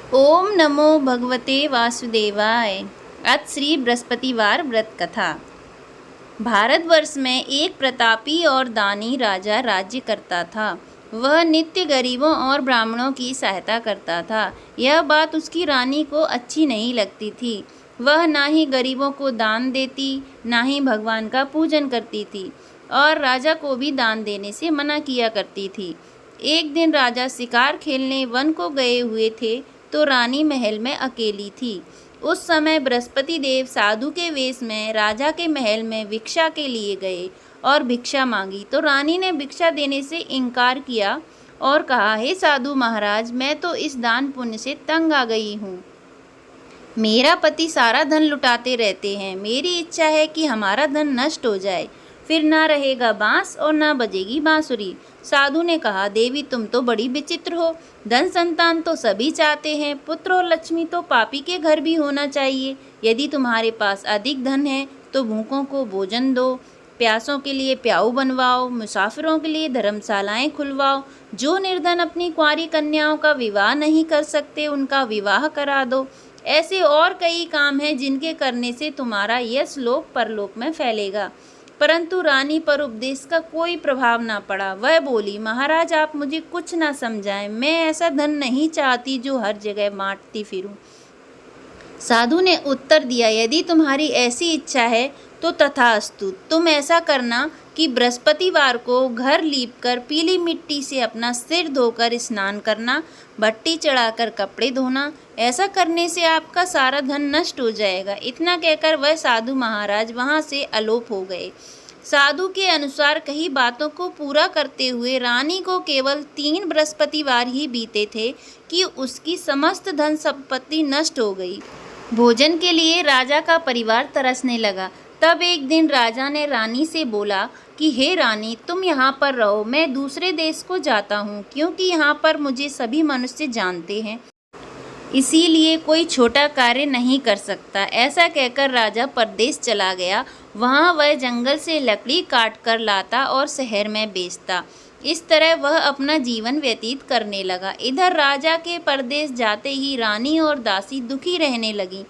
ओम नमो भगवते वासुदेवाय। अथ श्री बृहस्पतिवार व्रत कथा। भारतवर्ष में एक प्रतापी और दानी राजा राज्य करता था। वह नित्य गरीबों और ब्राह्मणों की सहायता करता था। यह बात उसकी रानी को अच्छी नहीं लगती थी। वह ना ही गरीबों को दान देती, ना ही भगवान का पूजन करती थी और राजा को भी दान देने से मना किया करती थी। एक दिन राजा शिकार खेलने वन को गए हुए थे तो रानी महल में अकेली थी। उस समय बृहस्पति देव साधु के वेश में राजा के महल में भिक्षा के लिए गए और भिक्षा मांगी तो रानी ने भिक्षा देने से इनकार किया और कहा, हे साधु महाराज, मैं तो इस दान पुण्य से तंग आ गई हूँ। मेरा पति सारा धन लुटाते रहते हैं। मेरी इच्छा है कि हमारा धन नष्ट हो जाए, फिर ना रहेगा बांस और ना बजेगी बांसुरी। साधु ने कहा, देवी तुम तो बड़ी विचित्र हो। धन संतान तो सभी चाहते हैं, पुत्र और लक्ष्मी तो पापी के घर भी होना चाहिए। यदि तुम्हारे पास अधिक धन है तो भूखों को भोजन दो, प्यासों के लिए प्याऊ बनवाओ, मुसाफिरों के लिए धर्मशालाएं खुलवाओ। जो निर्धन अपनी कुंवारी कन्याओं का विवाह नहीं कर सकते उनका विवाह करा दो। ऐसे और कई काम हैं जिनके करने से तुम्हारा यश लोक परलोक में फैलेगा। परंतु रानी पर उपदेश का कोई प्रभाव ना पड़ा। वह बोली, महाराज आप मुझे कुछ ना समझाएं। मैं ऐसा धन नहीं चाहती जो हर जगह बांटती फिरूं। साधु ने उत्तर दिया, यदि तुम्हारी ऐसी इच्छा है तो तथास्तु। तुम ऐसा करना कि बृहस्पतिवार को घर लीपकर पीली मिट्टी से अपना सिर धोकर स्नान करना, भट्टी चढ़ाकर कपड़े धोना। ऐसा करने से आपका सारा धन नष्ट हो जाएगा। इतना कहकर वह साधु महाराज वहाँ से अलोप हो गए। साधु के अनुसार कई बातों को पूरा करते हुए रानी को केवल 3 बृहस्पतिवार ही बीते थे कि उसकी समस्त धन संपत्ति नष्ट हो गई। भोजन के लिए राजा का परिवार तरसने लगा। तब एक दिन राजा ने रानी से बोला कि हे रानी, तुम यहाँ पर रहो, मैं दूसरे देश को जाता हूँ, क्योंकि यहाँ पर मुझे सभी मनुष्य जानते हैं, इसीलिए कोई छोटा कार्य नहीं कर सकता। ऐसा कहकर राजा परदेश चला गया। वहाँ वह जंगल से लकड़ी काट कर लाता और शहर में बेचता। इस तरह वह अपना जीवन व्यतीत करने लगा। इधर राजा के परदेश जाते ही रानी और दासी दुखी रहने लगी।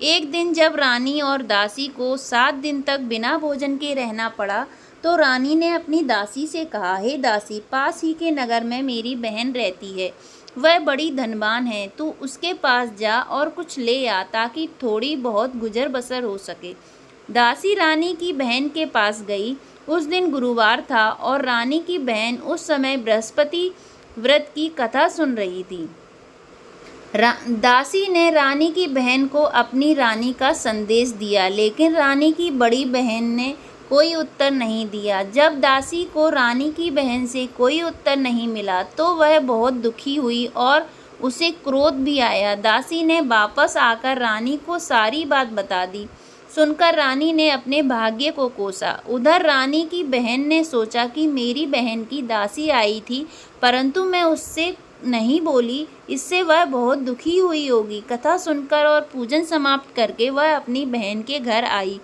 एक दिन जब रानी और दासी को 7 दिन तक बिना भोजन के रहना पड़ा तो रानी ने अपनी दासी से कहा, हे दासी, पास ही के नगर में मेरी बहन रहती है, वह बड़ी धनवान है। तू उसके पास जा और कुछ ले आ ताकि थोड़ी बहुत गुजर बसर हो सके। दासी रानी की बहन के पास गई। उस दिन गुरुवार था और रानी की बहन उस समय बृहस्पति व्रत की कथा सुन रही थी। दासी ने रानी की बहन को अपनी रानी का संदेश दिया, लेकिन रानी की बड़ी बहन ने कोई उत्तर नहीं दिया। जब दासी को रानी की बहन से कोई उत्तर नहीं मिला तो वह बहुत दुखी हुई और उसे क्रोध भी आया। दासी ने वापस आकर रानी को सारी बात बता दी। सुनकर रानी ने अपने भाग्य को कोसा। उधर रानी की बहन ने सोचा कि मेरी बहन की दासी आई थी, परंतु मैं उससे नहीं बोली, इससे वह बहुत दुखी हुई होगी। कथा सुनकर और पूजन समाप्त करके वह अपनी बहन के घर आई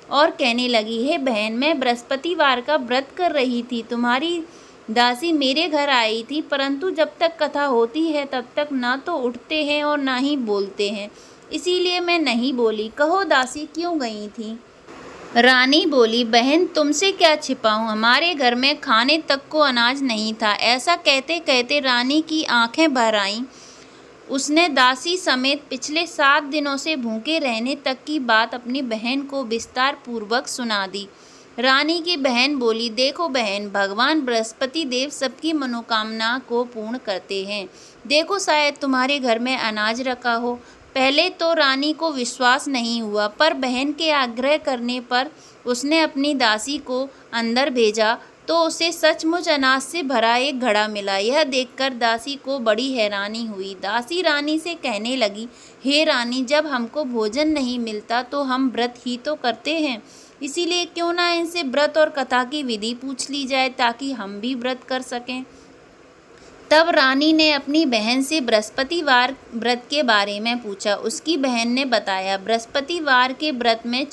और कहने लगी, हे बहन, मैं बृहस्पतिवार का व्रत कर रही थी। तुम्हारी दासी मेरे घर आई थी, परंतु जब तक कथा होती है तब तक ना तो उठते हैं और ना ही बोलते हैं, इसीलिए मैं नहीं बोली। कहो दासी क्यों गई थी? रानी बोली, बहन तुमसे क्या छिपाऊं, हमारे घर में खाने तक को अनाज नहीं था। ऐसा कहते कहते रानी की आंखें भर आईं। उसने दासी समेत पिछले 7 दिनों से भूखे रहने तक की बात अपनी बहन को विस्तार पूर्वक सुना दी। रानी की बहन बोली, देखो बहन, भगवान बृहस्पति देव सबकी मनोकामना को पूर्ण करते हैं। देखो शायद तुम्हारे घर में अनाज रखा हो। पहले तो रानी को विश्वास नहीं हुआ, पर बहन के आग्रह करने पर उसने अपनी दासी को अंदर भेजा तो उसे सचमुच अनाज से भरा एक घड़ा मिला। यह देखकर दासी को बड़ी हैरानी हुई। दासी रानी से कहने लगी, हे रानी, जब हमको भोजन नहीं मिलता तो हम व्रत ही तो करते हैं, इसीलिए क्यों ना इनसे व्रत और कथा की विधि पूछ ली जाए ताकि हम भी व्रत कर सकें। तब रानी ने अपनी बहन से बृहस्पतिवार व्रत के बारे में पूछा। उसकी बहन ने बताया, बृहस्पतिवार के व्रत में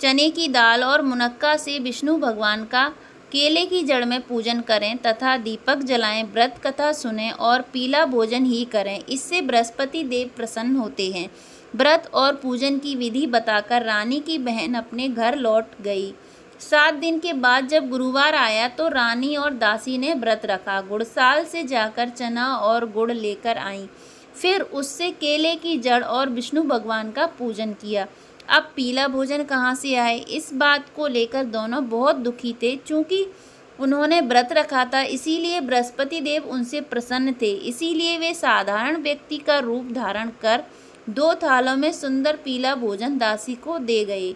चने की दाल और मुनक्का से विष्णु भगवान का केले की जड़ में पूजन करें तथा दीपक जलाएं, व्रत कथा सुनें और पीला भोजन ही करें। इससे बृहस्पति देव प्रसन्न होते हैं। व्रत और पूजन की विधि बताकर रानी की बहन अपने घर लौट गई। 7 दिन के बाद जब गुरुवार आया तो रानी और दासी ने व्रत रखा। गुड़साल से जाकर चना और गुड़ लेकर आईं। फिर उससे केले की जड़ और विष्णु भगवान का पूजन किया। अब पीला भोजन कहाँ से आए, इस बात को लेकर दोनों बहुत दुखी थे। चूँकि उन्होंने व्रत रखा था इसीलिए बृहस्पति देव उनसे प्रसन्न थे। इसीलिए वे साधारण व्यक्ति का रूप धारण कर 2 थालों में सुंदर पीला भोजन दासी को दे गए।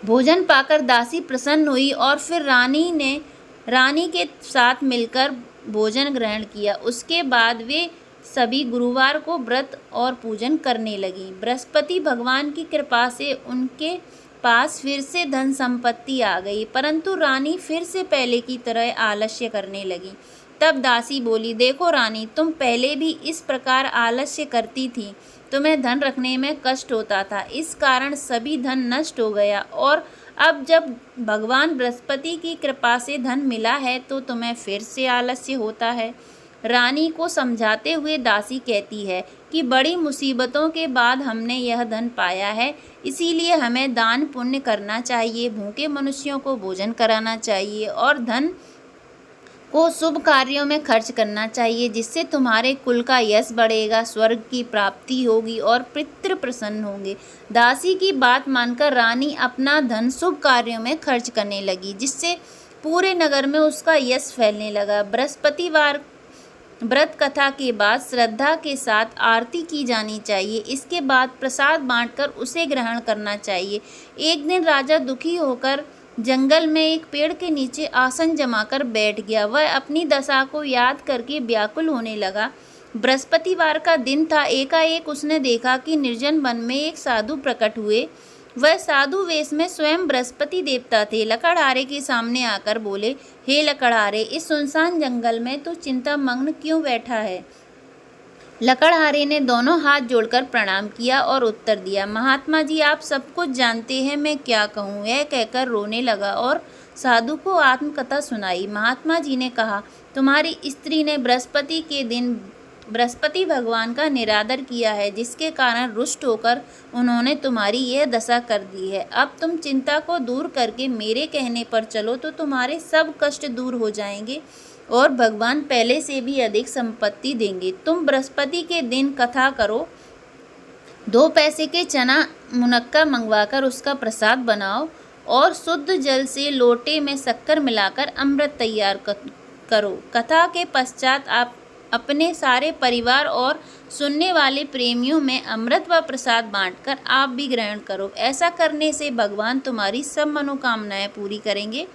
भोजन पाकर दासी प्रसन्न हुई और फिर रानी के साथ मिलकर भोजन ग्रहण किया। उसके बाद वे सभी गुरुवार को व्रत और पूजन करने लगी। बृहस्पति भगवान की कृपा से उनके पास फिर से धन संपत्ति आ गई, परंतु रानी फिर से पहले की तरह आलस्य करने लगी। तब दासी बोली, देखो रानी, तुम पहले भी इस प्रकार आलस्य करती थी। तुम्हें धन रखने में कष्ट होता था, इस कारण सभी धन नष्ट हो गया, और अब जब भगवान बृहस्पति की कृपा से धन मिला है तो तुम्हें फिर से आलस्य होता है। रानी को समझाते हुए दासी कहती है कि बड़ी मुसीबतों के बाद हमने यह धन पाया है, इसीलिए हमें दान पुण्य करना चाहिए, भूखे मनुष्यों को भोजन कराना चाहिए और धन को शुभ कार्यों में खर्च करना चाहिए, जिससे तुम्हारे कुल का यश बढ़ेगा, स्वर्ग की प्राप्ति होगी और पितृ प्रसन्न होंगे। दासी की बात मानकर रानी अपना धन शुभ कार्यों में खर्च करने लगी, जिससे पूरे नगर में उसका यश फैलने लगा। बृहस्पतिवार व्रत कथा के बाद श्रद्धा के साथ आरती की जानी चाहिए। इसके बाद प्रसाद बांटकर उसे ग्रहण करना चाहिए। एक दिन राजा दुखी होकर जंगल में एक पेड़ के नीचे आसन जमाकर बैठ गया। वह अपनी दशा को याद करके व्याकुल होने लगा। बृहस्पतिवार का दिन था। एकाएक उसने देखा कि निर्जन वन में एक साधु प्रकट हुए। वह साधु वेश में स्वयं बृहस्पति देवता थे। लकड़हारे के सामने आकर बोले, हे लकड़हारे, इस सुनसान जंगल में तो चिंता मग्न क्यों बैठा है? लकड़हारे ने दोनों हाथ जोड़कर प्रणाम किया और उत्तर दिया, महात्मा जी, आप सब कुछ जानते हैं, मैं क्या कहूँ। यह कहकर रोने लगा और साधु को आत्मकथा सुनाई। महात्मा जी ने कहा, तुम्हारी स्त्री ने बृहस्पति के दिन बृहस्पति भगवान का निरादर किया है, जिसके कारण रुष्ट होकर उन्होंने तुम्हारी यह दशा कर दी है। अब तुम चिंता को दूर करके मेरे कहने पर चलो तो तुम्हारे सब कष्ट दूर हो जाएंगे और भगवान पहले से भी अधिक संपत्ति देंगे। तुम बृहस्पति के दिन कथा करो, 2 पैसे के चना मुनक्का मंगवाकर उसका प्रसाद बनाओ और शुद्ध जल से लोटे में शक्कर मिलाकर अमृत तैयार करो। कथा के पश्चात आप अपने सारे परिवार और सुनने वाले प्रेमियों में अमृत व प्रसाद बांटकर आप भी ग्रहण करो। ऐसा करने से भगवान तुम्हारी सब मनोकामनाएं पूरी करेंगे।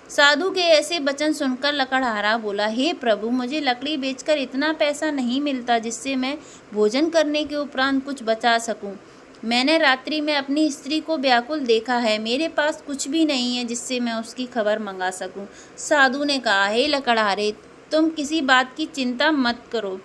साधु के ऐसे वचन सुनकर लकड़हारा बोला, हे प्रभु, मुझे लकड़ी बेचकर इतना पैसा नहीं मिलता जिससे मैं भोजन करने के उपरांत कुछ बचा सकूं। मैंने रात्रि में अपनी स्त्री को व्याकुल देखा है, मेरे पास कुछ भी नहीं है जिससे मैं उसकी खबर मंगा सकूं। साधु ने कहा, हे लकड़हारे, तुम किसी बात की चिंता मत करो।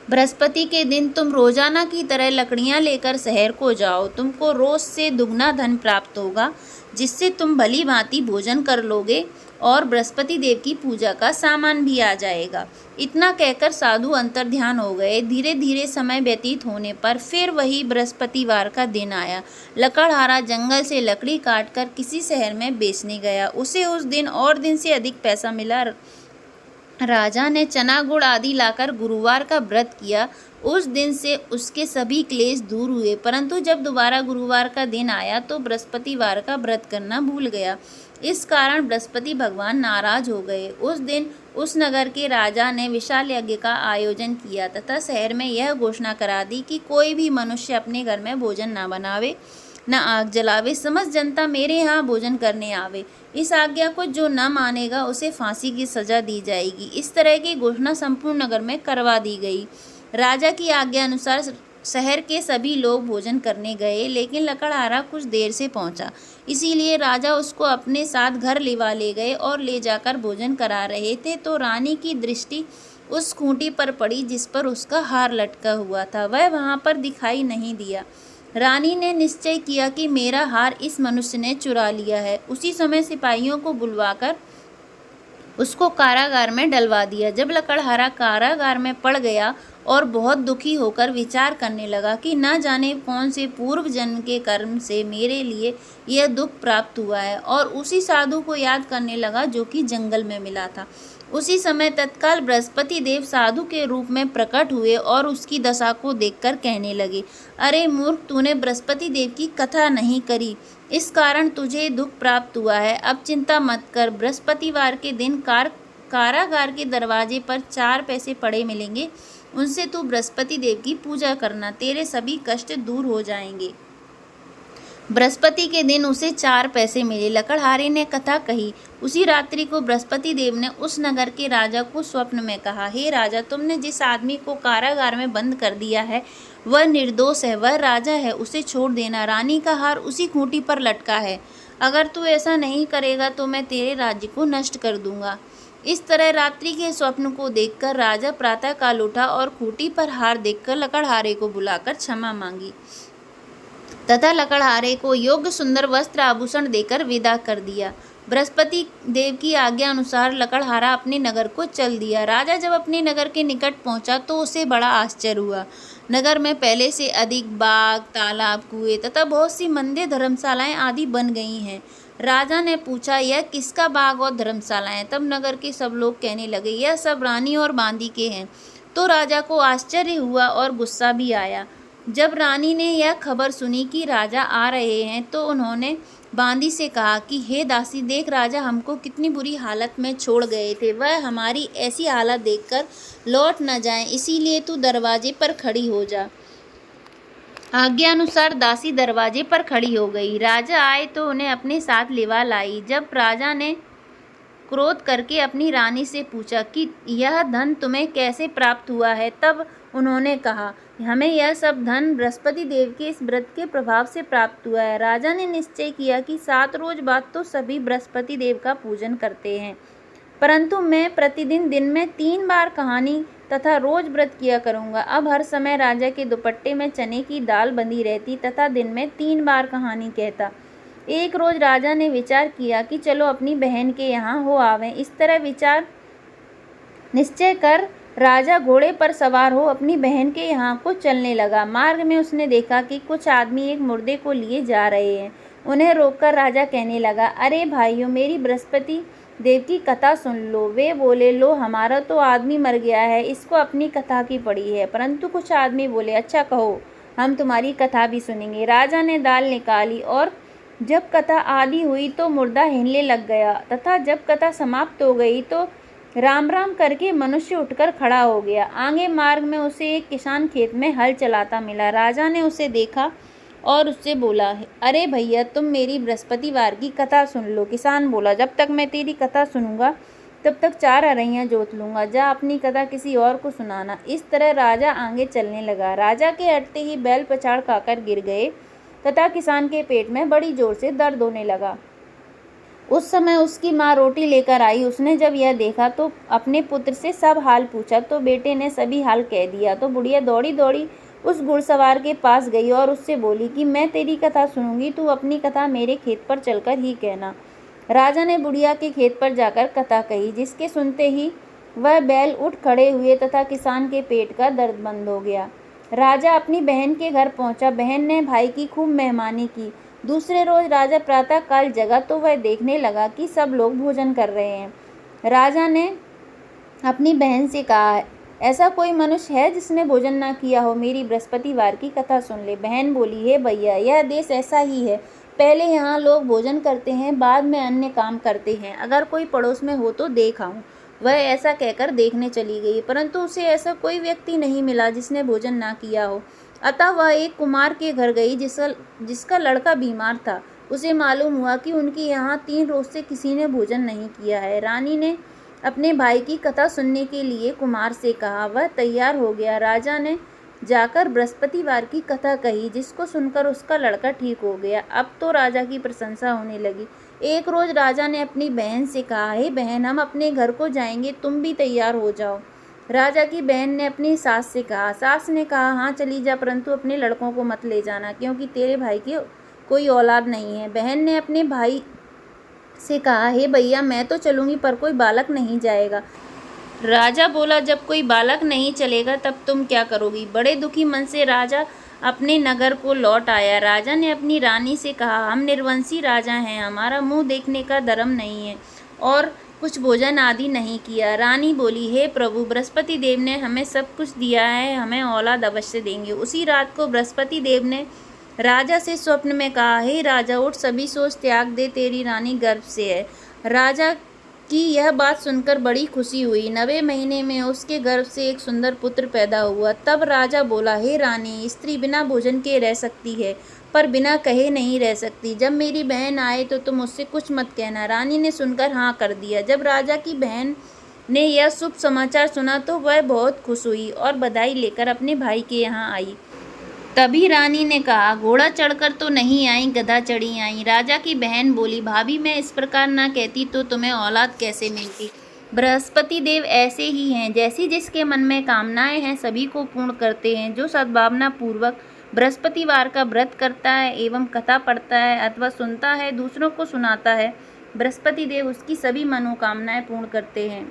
बृहस्पति के दिन तुम रोजाना की तरह लकड़ियां लेकर शहर को जाओ। तुमको रोज से दुगना धन प्राप्त होगा, जिससे तुम भली भांति भोजन कर लोगे और बृहस्पति देव की पूजा का सामान भी आ जाएगा। इतना कहकर साधु अंतर्ध्यान हो गए। धीरे धीरे समय व्यतीत होने पर फिर वही बृहस्पतिवार का दिन आया। लकड़हारा जंगल से लकड़ी काटकर किसी शहर में बेचने गया। उसे उस दिन और दिन से अधिक पैसा मिला। राजा ने चना गुड़ आदि लाकर गुरुवार का व्रत किया। उस दिन से उसके सभी क्लेश दूर हुए, परंतु जब दोबारा गुरुवार का दिन आया तो बृहस्पतिवार का व्रत करना भूल गया। इस कारण बृहस्पति भगवान नाराज हो गए। उस दिन उस नगर के राजा ने विशाल यज्ञ का आयोजन किया तथा शहर में यह घोषणा करा दी कि कोई भी मनुष्य अपने घर में भोजन न बनावे, न आग जलावे, समस्त जनता मेरे यहाँ भोजन करने आवे। इस आज्ञा को जो न मानेगा उसे फांसी की सजा दी जाएगी। इस तरह की घोषणा संपूर्ण नगर में करवा दी गई। राजा की आज्ञा अनुसार शहर के सभी लोग भोजन करने गए, लेकिन लकड़हारा कुछ देर से पहुंचा। इसीलिए राजा उसको अपने साथ घर ले गए और ले जाकर भोजन करा रहे थे तो रानी की दृष्टि उस खूंटी पर पड़ी जिस पर उसका हार लटका हुआ था। वह वहां पर दिखाई नहीं दिया। रानी ने निश्चय किया कि मेरा हार इस मनुष्य ने चुरा लिया है। उसी समय सिपाहियों को बुलवाकर उसको कारागार में डलवा दिया। जब लकड़हारा कारागार में पड़ गया और बहुत दुखी होकर विचार करने लगा कि न जाने कौन से पूर्व जन्म के कर्म से मेरे लिए यह दुख प्राप्त हुआ है, और उसी साधु को याद करने लगा जो कि जंगल में मिला था। उसी समय तत्काल बृहस्पति देव साधु के रूप में प्रकट हुए और उसकी दशा को देखकर कहने लगे, अरे मूर्ख, तूने बृहस्पति देव की कथा नहीं करी, इस कारण तुझे दुख प्राप्त हुआ है। अब चिंता मत कर, बृहस्पतिवार के दिन कारागार के दरवाजे पर 4 पैसे पड़े मिलेंगे, उनसे तू बृहस्पति देव की पूजा करना, तेरे सभी कष्ट दूर हो जाएंगे। बृहस्पति के दिन उसे 4 पैसे मिले। लकड़हारे ने कथा कही। उसी रात्रि को बृहस्पति देव ने उस नगर के राजा को स्वप्न में कहा, हे राजा, तुमने जिस आदमी को कारागार में बंद कर दिया है वह निर्दोष है, वह राजा है, उसे छोड़ देना। रानी का हार उसी खूंटी पर लटका है। अगर तू ऐसा नहीं करेगा तो मैं तेरे राज्य को नष्ट कर दूंगा। इस तरह रात्रि के स्वप्न को देखकर राजा प्रातः काल उठा और खूंटी पर हार देखकर लकड़हारे को बुलाकर क्षमा मांगी तथा लकड़हारे को योग्य सुंदर वस्त्र आभूषण देकर विदा कर दिया। बृहस्पति देव की आज्ञा अनुसार लकड़हारा अपने नगर को चल दिया। राजा जब अपने नगर के निकट पहुंचा तो उसे बड़ा आश्चर्य हुआ। नगर में पहले से अधिक बाग, तालाब, कुएं तथा बहुत सी मंदिर, धर्मशालाएं आदि बन गई हैं। राजा ने पूछा, यह किसका बाग और धर्मशालाएं? तब नगर के सब लोग कहने लगे, यह सब रानी और बांदी के हैं। तो राजा को आश्चर्य हुआ और गुस्सा भी आया। जब रानी ने यह खबर सुनी कि राजा आ रहे हैं तो उन्होंने बांदी से कहा कि हे दासी, देख, राजा हमको कितनी बुरी हालत में छोड़ गए थे, वह हमारी ऐसी हालत देखकर लौट न जाएं, इसीलिए तू दरवाजे पर खड़ी हो जा। आज्ञा अनुसार दासी दरवाजे पर खड़ी हो गई। राजा आए तो उन्हें अपने साथ लिवा लाई। जब राजा ने क्रोध करके अपनी रानी से पूछा कि यह धन तुम्हें कैसे प्राप्त हुआ है, तब उन्होंने कहा, हमें यह सब धन बृहस्पति देव के इस व्रत के प्रभाव से प्राप्त हुआ है। राजा ने निश्चय किया कि 7 रोज बाद तो सभी बृहस्पति देव का पूजन करते हैं, परंतु मैं प्रतिदिन दिन में 3 बार कहानी तथा रोज व्रत किया करूँगा। अब हर समय राजा के दुपट्टे में चने की दाल बंधी रहती तथा दिन में 3 बार कहानी कहता। एक रोज राजा ने विचार किया कि चलो अपनी बहन के यहाँ हो आवें। इस तरह विचार निश्चय कर राजा घोड़े पर सवार हो अपनी बहन के यहाँ को चलने लगा। मार्ग में उसने देखा कि कुछ आदमी एक मुर्दे को लिए जा रहे हैं। उन्हें रोककर राजा कहने लगा, अरे भाइयों, मेरी बृहस्पति देव की कथा सुन लो। वे बोले, लो, हमारा तो आदमी मर गया है, इसको अपनी कथा की पड़ी है। परंतु कुछ आदमी बोले, अच्छा कहो, हम तुम्हारी कथा भी सुनेंगे। राजा ने दाल निकाली और जब कथा आदि हुई तो मुर्दा हिलने लग गया तथा जब कथा समाप्त हो गई तो राम राम करके मनुष्य उठकर खड़ा हो गया। आगे मार्ग में उसे एक किसान खेत में हल चलाता मिला। राजा ने उसे देखा और उससे बोला, अरे भैया, तुम मेरी बृहस्पतिवार की कथा सुन लो। किसान बोला, जब तक मैं तेरी कथा सुनूंगा तब तक 4 अरैयां जोत लूँगा, जा अपनी कथा किसी और को सुनाना। इस तरह राजा आगे चलने लगा। राजा के हटते ही बैल पछाड़ खाकर गिर गए तथा किसान के पेट में बड़ी जोर से दर्द होने लगा। उस समय उसकी माँ रोटी लेकर आई। उसने जब यह देखा तो अपने पुत्र से सब हाल पूछा, तो बेटे ने सभी हाल कह दिया। तो बुढ़िया दौड़ी दौड़ी उस घुड़सवार के पास गई और उससे बोली कि मैं तेरी कथा सुनूंगी, तू अपनी कथा मेरे खेत पर चलकर ही कहना। राजा ने बुढ़िया के खेत पर जाकर कथा कही, जिसके सुनते ही वह बैल उठ खड़े हुए तथा किसान के पेट का दर्द बंद हो गया। राजा अपनी बहन के घर पहुंचा। बहन ने भाई की खूब मेहमानी की। दूसरे रोज राजा प्रातः काल जगा तो वह देखने लगा कि सब लोग भोजन कर रहे हैं। राजा ने अपनी बहन से कहा, ऐसा कोई मनुष्य है जिसने भोजन ना किया हो? मेरी बृहस्पतिवार की कथा सुन ले। बहन बोली, हे भैया, यह देश ऐसा ही है, पहले यहाँ लोग भोजन करते हैं, बाद में अन्य काम करते हैं। अगर कोई पड़ोस में हो तो देख आऊं। वह ऐसा कहकर देखने चली गई, परंतु उसे ऐसा कोई व्यक्ति नहीं मिला जिसने भोजन ना किया हो। अतः वह एक कुमार के घर गई जिसका लड़का बीमार था। उसे मालूम हुआ कि उनके यहाँ 3 रोज से किसी ने भोजन नहीं किया है। रानी ने अपने भाई की कथा सुनने के लिए कुमार से कहा। वह तैयार हो गया। राजा ने जाकर बृहस्पतिवार की कथा कही, जिसको सुनकर उसका लड़का ठीक हो गया। अब तो राजा की प्रशंसा होने लगी। एक रोज राजा ने अपनी बहन से कहा, हे बहन, हम अपने घर को जाएंगे, तुम भी तैयार हो जाओ। राजा की बहन ने अपनी सास से कहा। सास ने कहा, हाँ चली जा, परंतु अपने लड़कों को मत ले जाना, क्योंकि तेरे भाई की कोई औलाद नहीं है। बहन ने अपने भाई से कहा, हे भैया, मैं तो चलूंगी, पर कोई बालक नहीं जाएगा। राजा बोला, जब कोई बालक नहीं चलेगा तब तुम क्या करोगी? बड़े दुखी मन से राजा अपने नगर को लौट आया। राजा ने अपनी रानी से कहा, हम निर्वंशी राजा हैं, हमारा मुंह देखने का धर्म नहीं है और कुछ भोजन आदि नहीं किया। रानी बोली, हे प्रभु, बृहस्पति देव ने हमें सब कुछ दिया है, हमें औलाद अवश्य देंगे। उसी रात को बृहस्पति देव ने राजा से स्वप्न में कहा, हे राजा, उठ, सभी सोच त्याग दे, तेरी रानी गर्भ से है। राजा की यह बात सुनकर बड़ी खुशी हुई। 9वें महीने में उसके गर्भ से एक सुंदर पुत्र पैदा हुआ। तब राजा बोला, हे रानी, स्त्री बिना भोजन के रह सकती है, पर बिना कहे नहीं रह सकती। जब मेरी बहन आए तो तुम उससे कुछ मत कहना। रानी ने सुनकर हाँ कर दिया। जब राजा की बहन ने यह शुभ समाचार सुना तो वह बहुत खुश हुई और बधाई लेकर अपने भाई के यहाँ आई। तभी रानी ने कहा, घोड़ा चढ़कर तो नहीं आई, गधा चढ़ी आई। राजा की बहन बोली, भाभी, मैं इस प्रकार ना कहती तो तुम्हें औलाद कैसे मिलती? बृहस्पति देव ऐसे ही हैं, जैसी जिसके मन में कामनाएं हैं सभी को पूर्ण करते हैं। जो सद्भावना पूर्वक बृहस्पतिवार का व्रत करता है एवं कथा पढ़ता है अथवा सुनता है, दूसरों को सुनाता है, बृहस्पति देव उसकी सभी मनोकामनाएं पूर्ण करते हैं।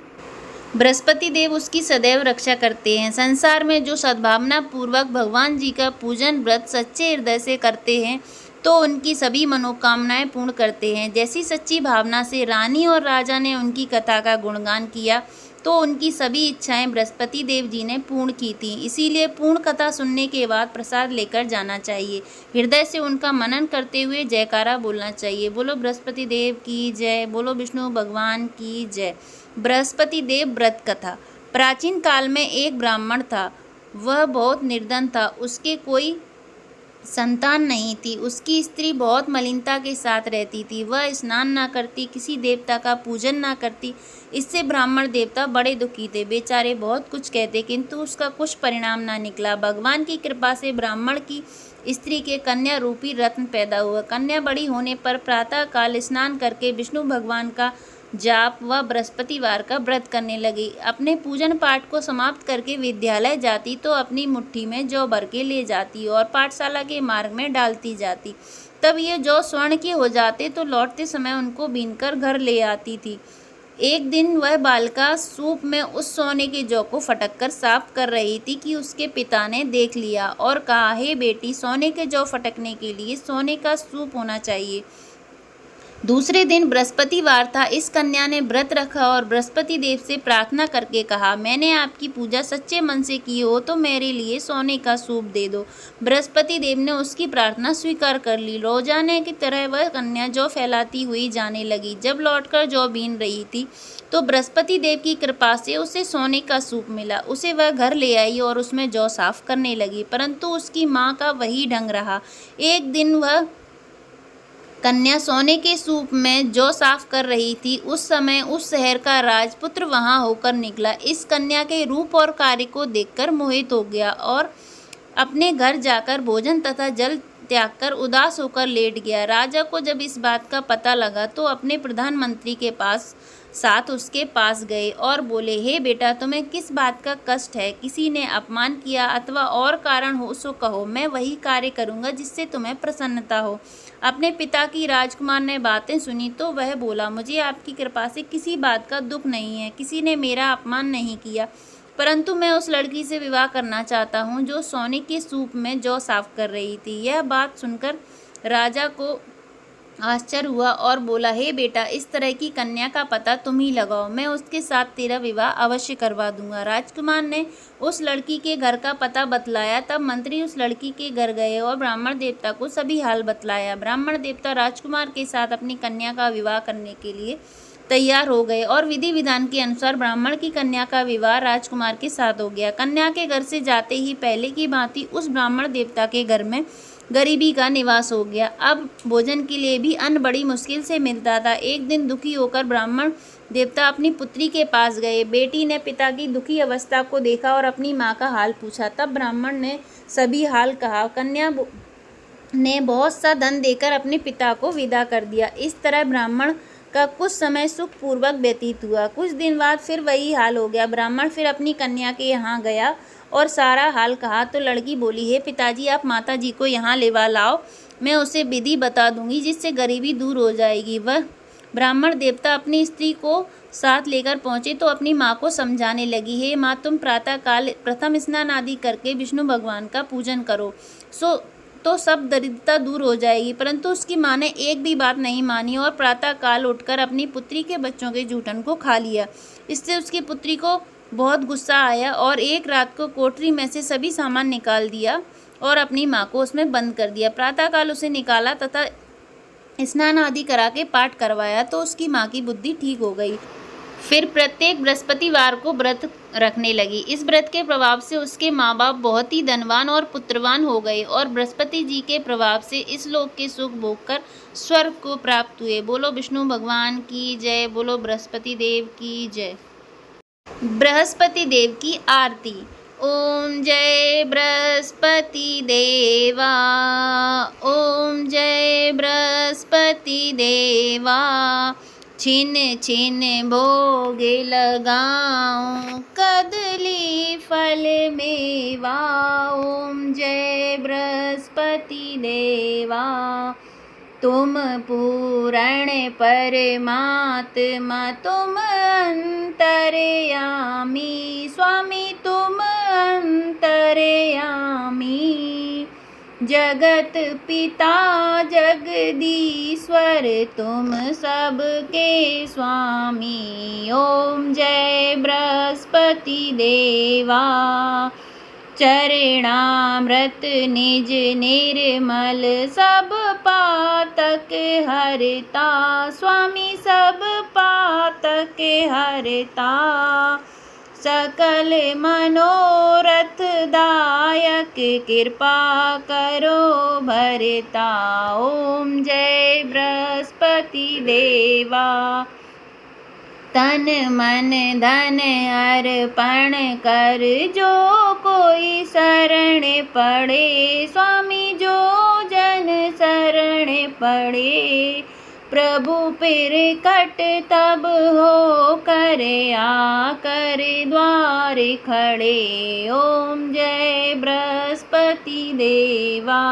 बृहस्पति देव उसकी सदैव रक्षा करते हैं। संसार में जो सद्भावना पूर्वक भगवान जी का पूजन व्रत सच्चे हृदय से करते हैं तो उनकी सभी मनोकामनाएं पूर्ण करते हैं। जैसी सच्ची भावना से रानी और राजा ने उनकी कथा का गुणगान किया तो उनकी सभी इच्छाएं बृहस्पति देव जी ने पूर्ण की थी। इसीलिए पूर्ण कथा सुनने के बाद प्रसाद लेकर जाना चाहिए। हृदय से उनका मनन करते हुए जयकारा बोलना चाहिए। बोलो बृहस्पति देव की जय, बोलो विष्णु भगवान की जय। बृहस्पति देव व्रत कथा। प्राचीन काल में एक ब्राह्मण था। वह बहुत निर्धन था, उसके कोई संतान नहीं थी। उसकी स्त्री बहुत मलिनता के साथ रहती थी। वह स्नान ना करती, किसी देवता का पूजन ना करती। इससे ब्राह्मण देवता बड़े दुखी थे। बेचारे बहुत कुछ कहते, किंतु उसका कुछ परिणाम ना निकला। भगवान की कृपा से ब्राह्मण की स्त्री के कन्या रूपी रत्न पैदा हुआ। कन्या बड़ी होने पर प्रातः काल स्नान करके विष्णु भगवान का जाप व बृहस्पतिवार का व्रत करने लगी। अपने पूजन पाठ को समाप्त करके विद्यालय जाती तो अपनी मुट्ठी में जौ भर के ले जाती और पाठशाला के मार्ग में डालती जाती। तब ये जौ स्वर्ण के हो जाते तो लौटते समय उनको बीनकर घर ले आती थी। एक दिन वह बालिका सूप में उस सोने के जौ को फटक कर साफ कर रही थी कि उसके पिता ने देख लिया और कहा, हे बेटी, सोने के जौ फटकने के लिए सोने का सूप होना चाहिए। दूसरे दिन बृहस्पतिवार था। इस कन्या ने व्रत रखा और बृहस्पति देव से प्रार्थना करके कहा, मैंने आपकी पूजा सच्चे मन से की हो तो मेरे लिए सोने का सूप दे दो। बृहस्पति देव ने उसकी प्रार्थना स्वीकार कर ली। रोजाने की तरह वह कन्या जौ फैलाती हुई जाने लगी। जब लौटकर जौ बीन रही थी तो बृहस्पति देव की कृपा से उसे सोने का सूप मिला। उसे वह घर ले आई और उसमें जौ साफ करने लगी, परंतु उसकी माँ का वही ढंग रहा। एक दिन वह कन्या सोने के सूप में जौ साफ कर रही थी। उस समय उस शहर का राजपुत्र वहां होकर निकला। इस कन्या के रूप और कार्य को देखकर मोहित हो गया और अपने घर जाकर भोजन तथा जल त्याग कर उदास होकर लेट गया। राजा को जब इस बात का पता लगा तो अपने प्रधानमंत्री के साथ उसके पास गए और बोले, हे बेटा, तुम्हें किस बात का कष्ट है? किसी ने अपमान किया अथवा और कारण हो सो कहो, मैं वही कार्य करूँगा जिससे तुम्हें प्रसन्नता हो। अपने पिता की राजकुमार ने बातें सुनी तो वह बोला, मुझे आपकी कृपा से किसी बात का दुख नहीं है। किसी ने मेरा अपमान नहीं किया, परंतु मैं उस लड़की से विवाह करना चाहता हूँ जो सोने के सूप में जौ साफ कर रही थी। यह बात सुनकर राजा को आश्चर्य हुआ और बोला, हे बेटा, इस तरह की कन्या का पता तुम ही लगाओ, मैं उसके साथ तेरा विवाह अवश्य करवा दूंगा। राजकुमार ने उस लड़की के घर का पता बतलाया। तब मंत्री उस लड़की के घर गए और ब्राह्मण देवता को सभी हाल बतलाया। ब्राह्मण देवता राजकुमार के साथ अपनी कन्या का विवाह करने के लिए तैयार हो गए और विधि विधान के अनुसार ब्राह्मण की कन्या का विवाह राजकुमार के साथ हो गया। कन्या के घर से जाते ही पहले की भांति उस ब्राह्मण देवता के घर में गरीबी का निवास हो गया। अब भोजन के लिए भी अन्न बड़ी मुश्किल से मिलता था। एक दिन दुखी होकर ब्राह्मण देवता अपनी पुत्री के पास गए। बेटी ने पिता की दुखी अवस्था को देखा और अपनी माँ का हाल पूछा। तब ब्राह्मण ने सभी हाल कहा। कन्या ने बहुत सा धन देकर अपने पिता को विदा कर दिया। इस तरह ब्राह्मण का कुछ समय सुखपूर्वक व्यतीत हुआ। कुछ दिन बाद फिर वही हाल हो गया। ब्राह्मण फिर अपनी कन्या के यहाँ गया और सारा हाल कहा तो लड़की बोली, हे पिताजी, आप माता जी को यहाँ लेवा लाओ, मैं उसे विधि बता दूंगी जिससे गरीबी दूर हो जाएगी। वह ब्राह्मण देवता अपनी स्त्री को साथ लेकर पहुँचे तो अपनी माँ को समझाने लगी, हे माँ, तुम प्रातःकाल प्रथम स्नान आदि करके विष्णु भगवान का पूजन करो तो सब दरिद्रता दूर हो जाएगी। परंतु उसकी माँ ने एक भी बात नहीं मानी और प्रातःकाल उठकर अपनी पुत्री के बच्चों के जूठन को खा लिया। इससे उसकी पुत्री को बहुत गुस्सा आया और एक रात को कोठरी में से सभी सामान निकाल दिया और अपनी माँ को उसमें बंद कर दिया। प्रातःकाल उसे निकाला तथा स्नान आदि करा के पाठ करवाया तो उसकी माँ की बुद्धि ठीक हो गई। फिर प्रत्येक बृहस्पतिवार को व्रत रखने लगी। इस व्रत के प्रभाव से उसके माँ बाप बहुत ही धनवान और पुत्रवान हो गए और बृहस्पति जी के प्रभाव से इस लोक के सुख भोग कर स्वर्ग को प्राप्त हुए। बोलो विष्णु भगवान की जय, बोलो बृहस्पति देव की जय। बृहस्पति देव की आरती। ओम जय बृहस्पति देवा, ओम जय बृहस्पति देवा, छिन छिन भोग लगाऊं कदली फल मेवा। ओम जय बृहस्पति देवा, तुम पूर्ण परमात्मा, तुम अंतर्यामी, स्वामी तुम अंतर्यामी, जगत पिता जगदीश्वर, तुम सबके स्वामी। ओम जय बृहस्पति देवा, चरणामृत निज निर्मल, सब पातक हरता, स्वामी सब पातक हरता, सकल मनोरथ दायक, कृपा करो भरता। ओम जय बृहस्पति देवा, तन मन धन अर्पण कर जो कोई शरण पड़े, स्वामी जो जन शरण पड़े, प्रभु फिर कट तब हो कर आकर द्वार खड़े। ओम जय बृहस्पति देवा,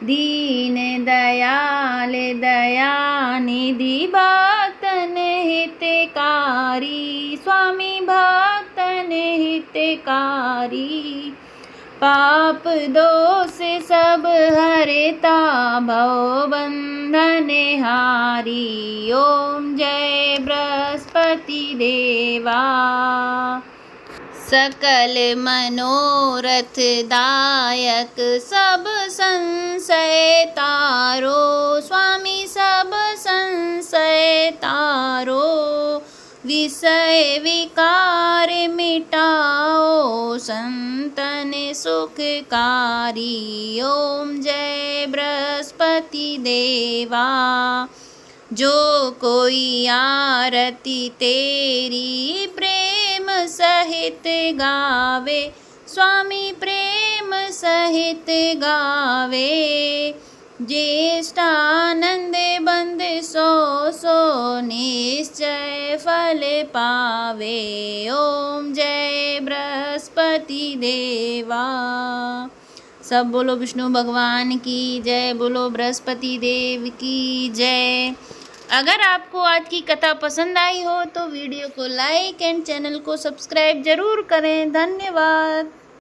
दीन दयाल दयानिधि, भक्तन हितकारी, स्वामी भक्तन हितकारी, पाप दोष सब हरता, भव बंधन हारी। ओम जय बृहस्पति देवा, सकल मनोरथ दायक, सब संशय तारो, स्वामी सब संशय तारो, विषय विकार मिटाओ, संतन सुखकारी। ओम जय बृहस्पति देवा, जो कोई आरती तेरी प्रेम सहित गावे, स्वामी प्रेम सहित गावे, ज्येष्ठानंद बंद सो सो निश्चय फल पावे। ओम जय बृहस्पति देवा। सब बोलो विष्णु भगवान की जय, बोलो बृहस्पति देव की जय। अगर आपको आज की कथा पसंद आई हो तो वीडियो को लाइक एंड चैनल को सब्सक्राइब जरूर करें। धन्यवाद।